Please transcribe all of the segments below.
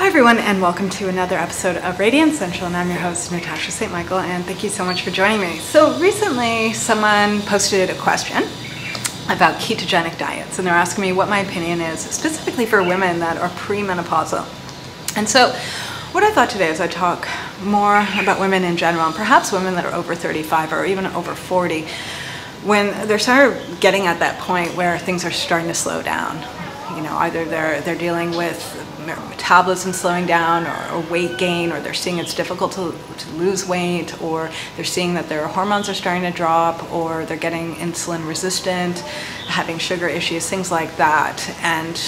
Hi everyone, and welcome to another episode of Radiant Central, and I'm your host Natasha St. Michael, and thank you so much for joining me. So recently someone posted a question about ketogenic diets, and they're asking me what my opinion is specifically for women that are premenopausal. And so what I thought today is I'd talk more about women in general, and perhaps women that are over 35 or even over 40, when they're sort of getting at that point where things are starting to slow down. You know, either they're dealing with metabolism slowing down or weight gain, or they're seeing it's difficult to lose weight, or they're seeing that their hormones are starting to drop, or they're getting insulin resistant, having sugar issues, things like that. And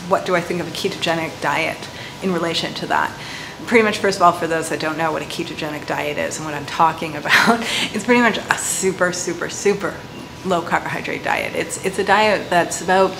what do I think of a ketogenic diet in relation to that? Pretty much, first of all, for those that don't know what a ketogenic diet is and what I'm talking about, it's pretty much a super low carbohydrate diet. It's a diet that's about,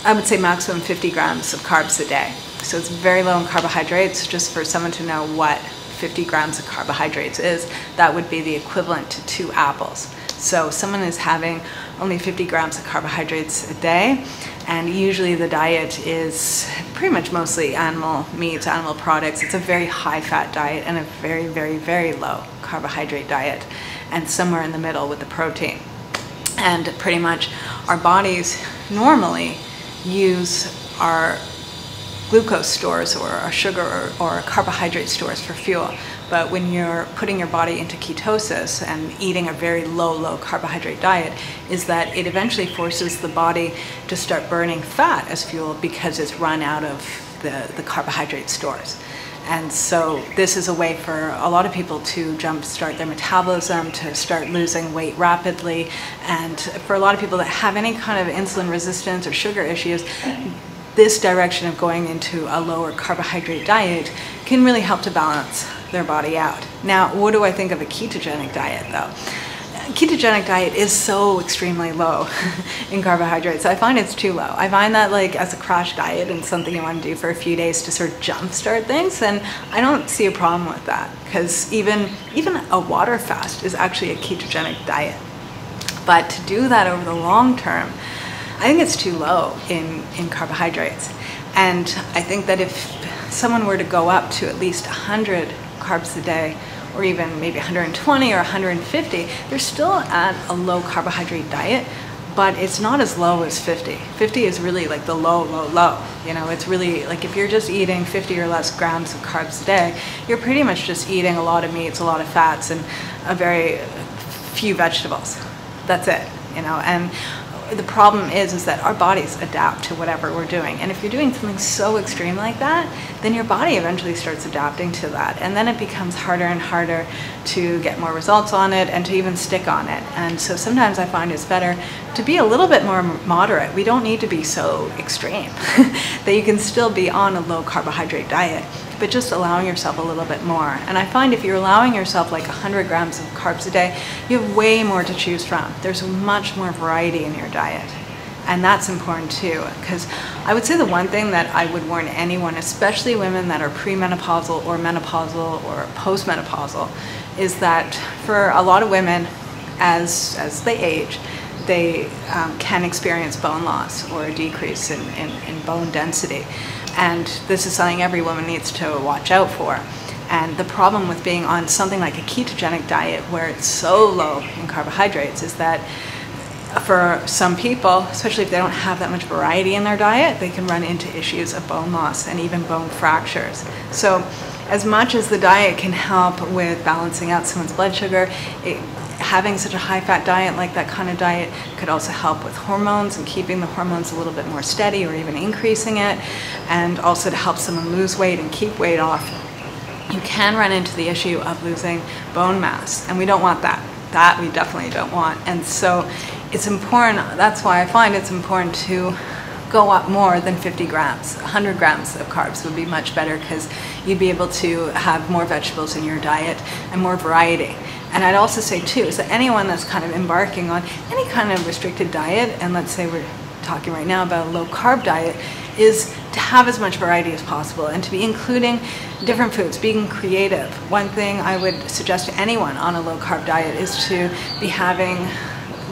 I would say, maximum 50 grams of carbs a day. So it's very low in carbohydrates. Just for someone to know what 50 grams of carbohydrates is, that would be the equivalent to 2 apples. So someone is having only 50 grams of carbohydrates a day, and usually the diet is pretty much mostly animal meats, animal products. It's a very high fat diet and a very low carbohydrate diet, and somewhere in the middle with the protein. And pretty much our bodies normally use our glucose stores or our sugar or carbohydrate stores for fuel. But when you're putting your body into ketosis and eating a very low carbohydrate diet, is that it eventually forces the body to start burning fat as fuel because it's run out of the carbohydrate stores. And so this is a way for a lot of people to jumpstart their metabolism, to start losing weight rapidly. And for a lot of people that have any kind of insulin resistance or sugar issues, this direction of going into a lower carbohydrate diet can really help to balance their body out. Now, what do I think of a ketogenic diet though? Ketogenic diet is so extremely low in carbohydrates. I find it's too low. I find that, like, as a crash diet and something you want to do for a few days to sort of jumpstart things, and I don't see a problem with that, because even a water fast is actually a ketogenic diet. But to do that over the long term, I think it's too low in carbohydrates. And I think that if someone were to go up to at least 100 carbs a day, or even maybe 120 or 150, they're still at a low carbohydrate diet, but it's not as low as 50. 50 is really like the low. You know, it's really like if you're just eating 50 or less grams of carbs a day, you're pretty much just eating a lot of meats, a lot of fats, and a very few vegetables. That's it, you know. And the problem is that our bodies adapt to whatever we're doing. And if you're doing something so extreme like that, then your body eventually starts adapting to that. And then it becomes harder and harder to get more results on it and to even stick on it. And so sometimes I find it's better to be a little bit more moderate. We don't need to be so extreme. That you can still be on a low carbohydrate diet, but just allowing yourself a little bit more. And I find if you're allowing yourself like 100 grams of carbs a day, you have way more to choose from. There's much more variety in your diet. And that's important too, because I would say the one thing that I would warn anyone, especially women that are premenopausal or menopausal or postmenopausal, is that for a lot of women, as they age, they can experience bone loss or a decrease in bone density. And this is something every woman needs to watch out for. And the problem with being on something like a ketogenic diet where it's so low in carbohydrates is that for some people, especially if they don't have that much variety in their diet, they can run into issues of bone loss and even bone fractures. So as much as the diet can help with balancing out someone's blood sugar, having such a high-fat diet like that kind of diet could also help with hormones and keeping the hormones a little bit more steady or even increasing it, and also to help someone lose weight and keep weight off. You can run into the issue of losing bone mass, and we don't want that. That we definitely don't want. And so it's important, that's why I find it's important to go up more than 50 grams. 100 grams of carbs would be much better, because you'd be able to have more vegetables in your diet and more variety. And I'd also say too, is that anyone that's kind of embarking on any kind of restricted diet, and let's say we're talking right now about a low carb diet, is to have as much variety as possible and to be including different foods, being creative. One thing I would suggest to anyone on a low carb diet is to be having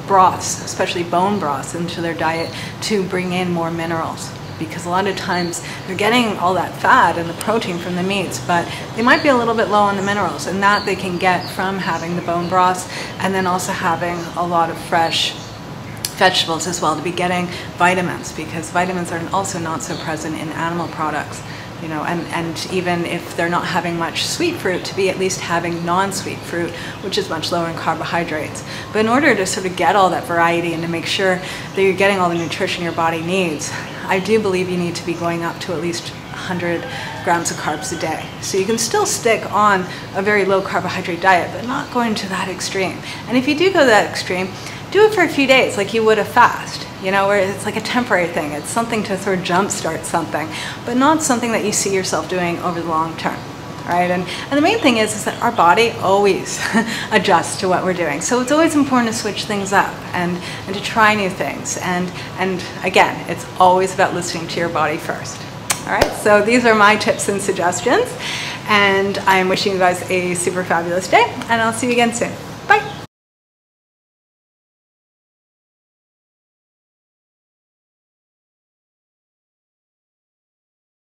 broths, especially bone broths, into their diet to bring in more minerals. because a lot of times they're getting all that fat and the protein from the meats, but they might be a little bit low on the minerals, and that they can get from having the bone broths and then also having a lot of fresh vegetables as well, to be getting vitamins, because vitamins are also not so present in animal products. You know, and even if they're not having much sweet fruit, to be at least having non-sweet fruit, which is much lower in carbohydrates. But in order to sort of get all that variety and to make sure that you're getting all the nutrition your body needs, I do believe you need to be going up to at least 100 grams of carbs a day. So you can still stick on a very low carbohydrate diet, but not going to that extreme. And if you do go to that extreme, do it for a few days like you would a fast, you know, where it's like a temporary thing. It's something to sort of jumpstart something, but not something that you see yourself doing over the long term. Right? And the main thing is that our body always adjusts to what we're doing. So it's always important to switch things up and to try new things. And again, it's always about listening to your body first. All right, so these are my tips and suggestions. And I'm wishing you guys a super fabulous day, and I'll see you again soon.